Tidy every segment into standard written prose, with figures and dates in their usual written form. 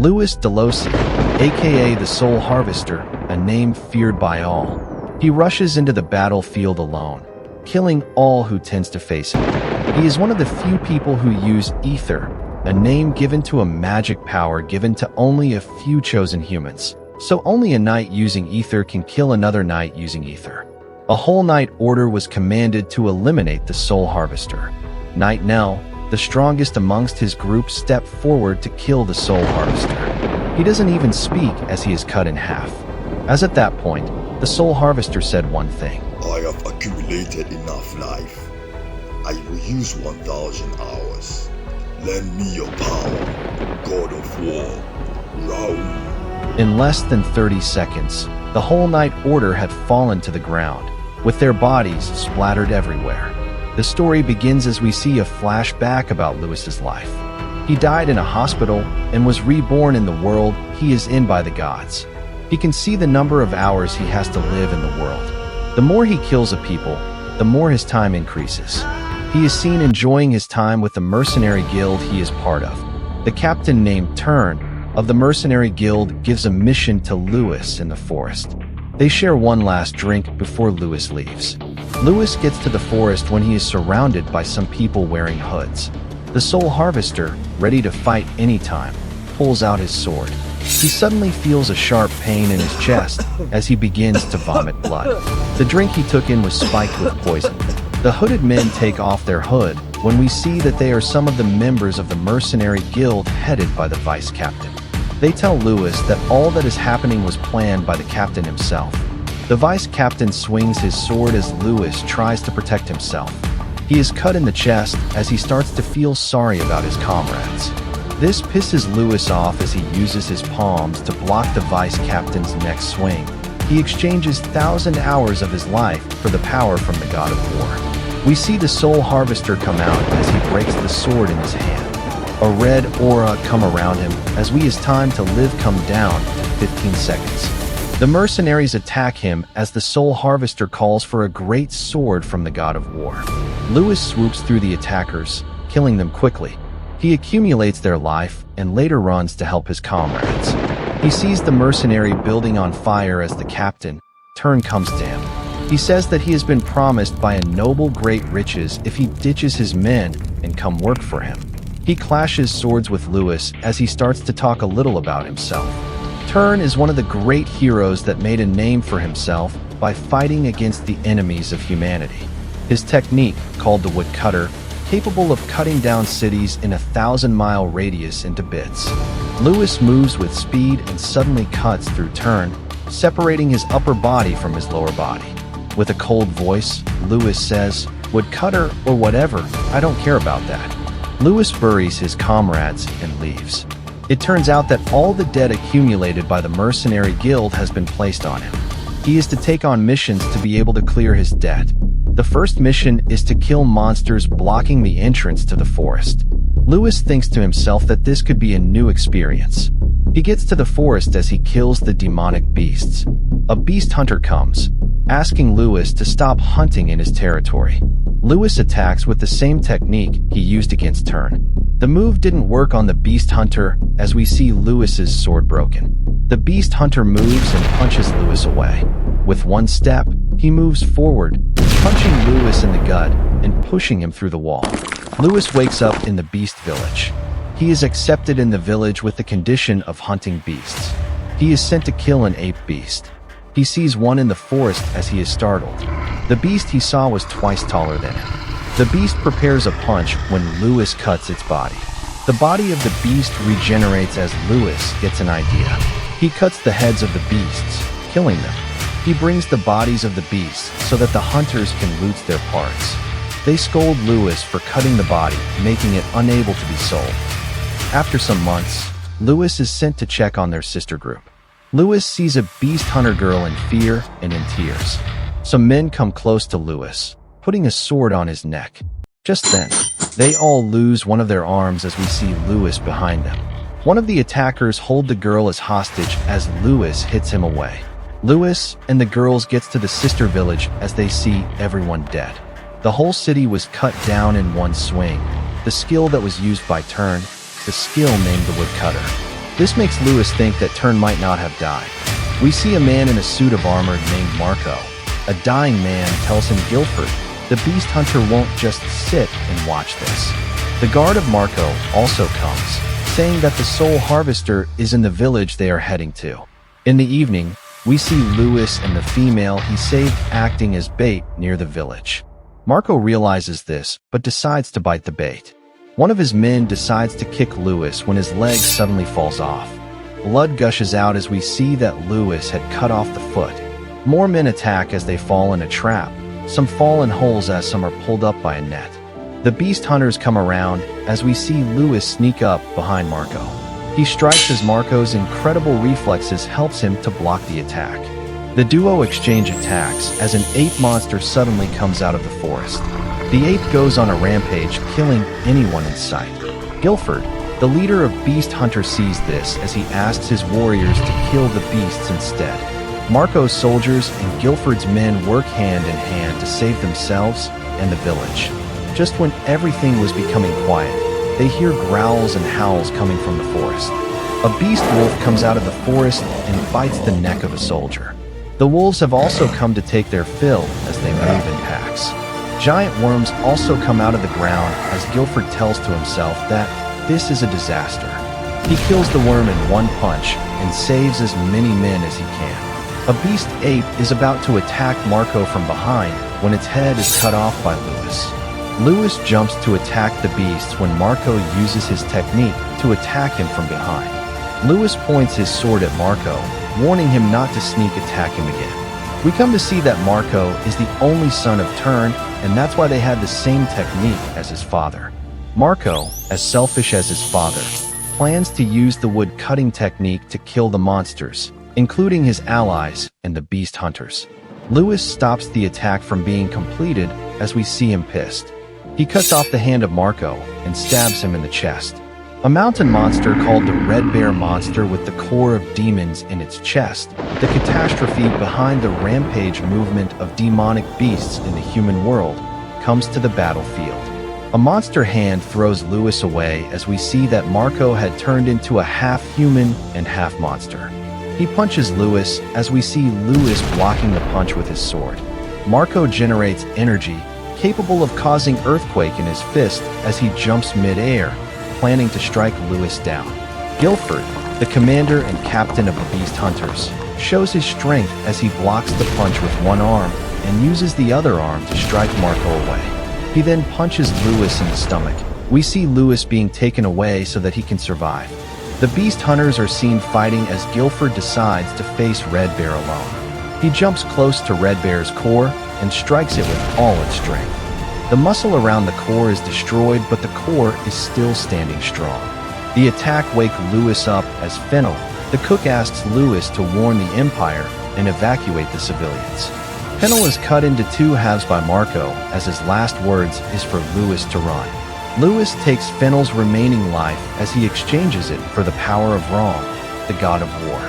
Louis Delosi, aka the Soul Harvester, a name feared by all. He rushes into the battlefield alone, killing all who tends to face him. He is one of the few people who use ether, a name given to a magic power given to only a few chosen humans. So only a knight using ether can kill another knight using ether. A whole knight order was commanded to eliminate the Soul Harvester. Knight Nell, the strongest amongst his group, stepped forward to kill the Soul Harvester. He doesn't even speak as he is cut in half. As at that point, the Soul Harvester said one thing. I have accumulated enough life. I will use 1,000 hours. Lend me your power, God of War, Raoul. In less than 30 seconds, the whole knight order had fallen to the ground, with their bodies splattered everywhere. The story begins as we see a flashback about Louis's life. He died in a hospital and was reborn in the world he is in by the gods. He can see the number of hours he has to live in the world. The more he kills a people, the more his time increases. He is seen enjoying his time with the mercenary guild he is part of. The captain named Turn of the mercenary guild gives a mission to Louis in the forest. They share one last drink before Louis leaves. Louis gets to the forest when he is surrounded by some people wearing hoods. The Soul Harvester, ready to fight anytime, pulls out his sword. He suddenly feels a sharp pain in his chest as he begins to vomit blood. The drink he took in was spiked with poison. The hooded men take off their hood when we see that they are some of the members of the mercenary guild headed by the vice captain. They tell Louis that all that is happening was planned by the captain himself. The vice captain swings his sword as Louis tries to protect himself. He is cut in the chest as he starts to feel sorry about his comrades. This pisses Louis off as he uses his palms to block the vice captain's next swing. He exchanges 1,000 hours of his life for the power from the god of war. We see the Soul Harvester come out as he breaks the sword in his hand. A red aura come around him as his time to live come down to 15 seconds. The mercenaries attack him as the Soul Harvester calls for a great sword from the god of war. Louis swoops through the attackers, killing them quickly. He accumulates their life and later runs to help his comrades. He sees the mercenary building on fire as the captain, Turn, comes to him. He says that he has been promised by a noble great riches if he ditches his men and come work for him. He clashes swords with Louis as he starts to talk a little about himself. Turn is one of the great heroes that made a name for himself by fighting against the enemies of humanity. His technique, called the woodcutter, capable of cutting down cities in a 1,000-mile radius into bits. Louis moves with speed and suddenly cuts through Turn, separating his upper body from his lower body. With a cold voice, Louis says, "Woodcutter or whatever, I don't care about that." Louis buries his comrades and leaves. It turns out that all the debt accumulated by the mercenary guild has been placed on him. He is to take on missions to be able to clear his debt. The first mission is to kill monsters blocking the entrance to the forest. Louis thinks to himself that this could be a new experience. He gets to the forest as he kills the demonic beasts. A beast hunter comes, asking Louis to stop hunting in his territory. Louis attacks with the same technique he used against Turn. The move didn't work on the beast hunter as we see Louis's sword broken. The beast hunter moves and punches Louis away. With one step, he moves forward, punching Louis in the gut and pushing him through the wall. Louis wakes up in the beast village. He is accepted in the village with the condition of hunting beasts. He is sent to kill an ape beast. He sees one in the forest as he is startled. The beast he saw was twice taller than him. The beast prepares a punch when Louis cuts its body. The body of the beast regenerates as Louis gets an idea. He cuts the heads of the beasts, killing them. He brings the bodies of the beasts so that the hunters can loot their parts. They scold Louis for cutting the body, making it unable to be sold. After some months, Louis is sent to check on their sister group. Louis sees a beast hunter girl in fear and in tears. Some men come close to Louis, putting a sword on his neck. Just then, they all lose one of their arms as we see Louis behind them. One of the attackers hold the girl as hostage as Louis hits him away. Louis and the girls gets to the sister village as they see everyone dead. The whole city was cut down in one swing. The skill that was used by Turn, the skill named the woodcutter. This makes Lewis think that Turn might not have died. We see a man in a suit of armor named Marco. A dying man tells him Guilford, the beast hunter, won't just sit and watch this. The guard of Marco also comes, saying that the soul harvester is in the village they are heading to. In the evening, we see Lewis and the female he saved acting as bait near the village. Marco realizes this, but decides to bite the bait. One of his men decides to kick Lewis when his leg suddenly falls off. Blood gushes out as we see that Lewis had cut off the foot. More men attack as they fall in a trap. Some fall in holes as some are pulled up by a net. The beast hunters come around as we see Lewis sneak up behind Marco. He strikes as Marco's incredible reflexes helps him to block the attack. The duo exchange attacks as an ape monster suddenly comes out of the forest. The ape goes on a rampage, killing anyone in sight. Guilford, the leader of beast hunters, sees this as he asks his warriors to kill the beasts instead. Marco's soldiers and Guilford's men work hand in hand to save themselves and the village. Just when everything was becoming quiet, they hear growls and howls coming from the forest. A beast wolf comes out of the forest and bites the neck of a soldier. The wolves have also come to take their fill as they move in packs. Giant worms also come out of the ground as Guilford tells to himself that this is a disaster. He kills the worm in one punch and saves as many men as he can. A beast ape is about to attack Marco from behind when its head is cut off by Lewis. Lewis jumps to attack the beasts when Marco uses his technique to attack him from behind. Lewis points his sword at Marco, warning him not to sneak attack him again. We come to see that Marco is the only son of Turn, and that's why they had the same technique as his father. Marco, as selfish as his father, plans to use the wood-cutting technique to kill the monsters, including his allies and the beast hunters. Lewis stops the attack from being completed as we see him pissed. He cuts off the hand of Marco and stabs him in the chest. A mountain monster called the Red Bear Monster with the core of demons in its chest, the catastrophe behind the rampage movement of demonic beasts in the human world, comes to the battlefield. A monster hand throws Lewis away as we see that Marco had turned into a half-human and half-monster. He punches Lewis as we see Lewis blocking the punch with his sword. Marco generates energy capable of causing earthquake in his fist as he jumps mid-air, planning to strike Lewis down. Guilford, the commander and captain of the beast hunters, shows his strength as he blocks the punch with one arm and uses the other arm to strike Marco away. He then punches Lewis in the stomach. We see Lewis being taken away so that he can survive. The beast hunters are seen fighting as Guilford decides to face Red Bear alone. He jumps close to Red Bear's core and strikes it with all its strength. The muscle around the core is destroyed, but the core is still standing strong. The attack wakes Lewis up as Fennel, the cook, asks Lewis to warn the Empire and evacuate the civilians. Fennel is cut into two halves by Marco as his last words is for Lewis to run. Lewis takes Fennel's remaining life as he exchanges it for the power of Rom, the god of war.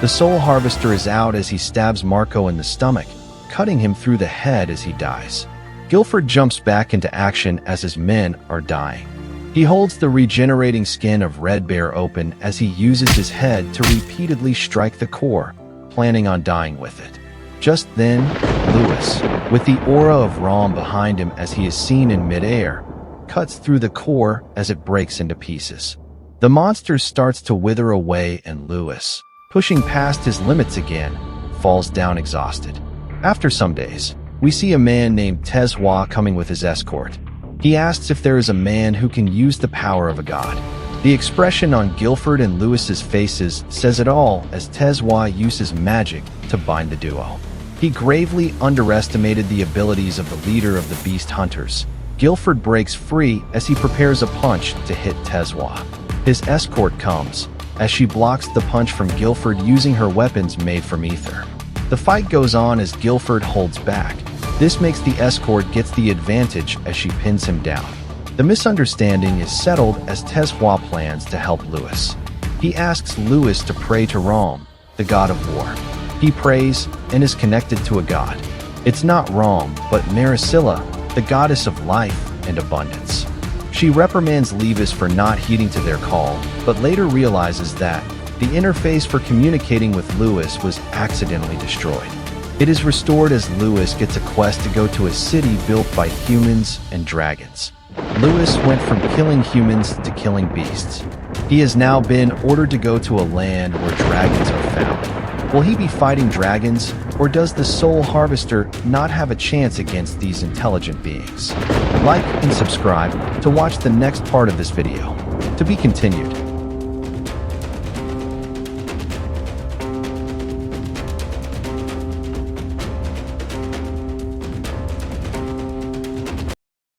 The soul harvester is out as he stabs Marco in the stomach, cutting him through the head as he dies. Guilford jumps back into action as his men are dying. He holds the regenerating skin of Red Bear open as he uses his head to repeatedly strike the core, planning on dying with it. Just then, Lewis, with the aura of Rom behind him as he is seen in midair, cuts through the core as it breaks into pieces. The monster starts to wither away and Lewis, pushing past his limits again, falls down exhausted. After some days, we see a man named Tezwa coming with his escort. He asks if there is a man who can use the power of a god. The expression on Guilford and Lewis's faces says it all as Tezwa uses magic to bind the duo. He gravely underestimated the abilities of the leader of the beast hunters. Guilford breaks free as he prepares a punch to hit Tezwa. His escort comes as she blocks the punch from Guilford using her weapons made from ether. The fight goes on as Guilford holds back. This makes the escort gets the advantage as she pins him down. The misunderstanding is settled as Tezwa plans to help Lewis. He asks Lewis to pray to Rom, the god of war. He prays and is connected to a god. It's not Rom, but Marisilla, the goddess of life and abundance. She reprimands Lewis for not heeding to their call, but later realizes that The interface for communicating with Lewis was accidentally destroyed. It is restored as Lewis gets a quest to go to a city built by humans and dragons. Lewis went from killing humans to killing beasts. He has now been ordered to go to a land where dragons are found. Will he be fighting dragons, or does the Soul Harvester not have a chance against these intelligent beings? Like and subscribe to watch the next part of this video. To be continued.